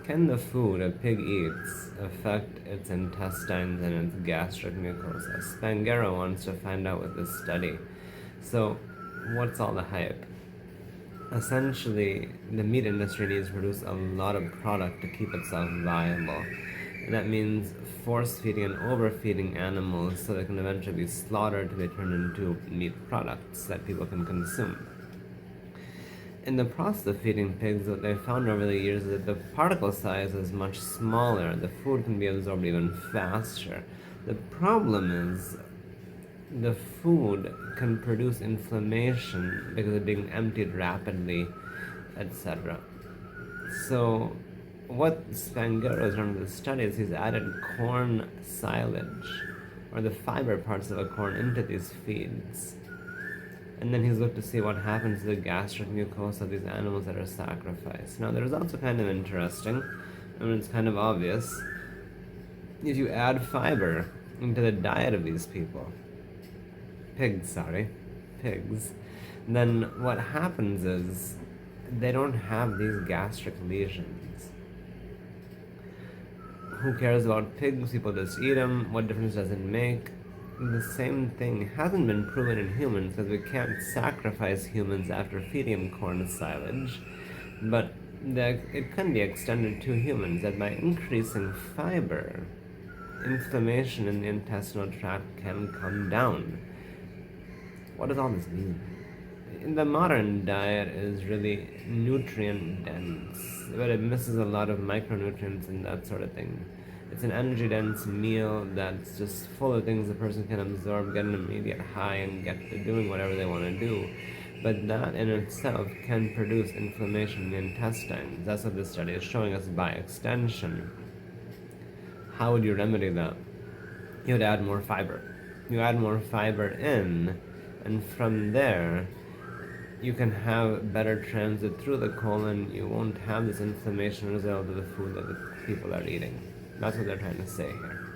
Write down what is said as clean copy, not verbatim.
Can the food a pig eats affect its intestines and its gastric mucosa? Spanghero wants to find out with this study. So, what's all the hype? Essentially, the meat industry needs to produce a lot of product to keep itself viable. And that means force feeding and overfeeding animals so they can eventually be slaughtered to be turned into meat products that people can consume. In the process of feeding pigs, what they found over the years is that the particle size is much smaller. The food can be absorbed even faster. The problem is the food can produce inflammation because of being emptied rapidly, etc. So, what Spanghero has done with the study is he's added corn silage, or the fiber parts of a corn, into these feeds. And then he's looked to see what happens to the gastric mucosa of these animals that are sacrificed. Now, the results are kind of interesting. I mean, it's kind of obvious. If you add fiber into the diet of these pigs, then what happens is they don't have these gastric lesions. Who cares about pigs? People just eat them. What difference does it make? The same thing hasn't been proven in humans because we can't sacrifice humans after feeding them corn silage, but it can be extended to humans that by increasing fiber, inflammation in the intestinal tract can come down. What does all this mean? The modern diet is really nutrient dense, but it misses a lot of micronutrients and that sort of thing. It's an energy dense meal that's just full of things a person can absorb, get an immediate high, and get to doing whatever they want to do. But that in itself can produce inflammation in the intestines. That's what this study is showing us by extension. How would you remedy that? You would add more fiber. You add more fiber in, and from there, you can have better transit through the colon. You won't have this inflammation result of the food that the people are eating. That's what they're trying to say here.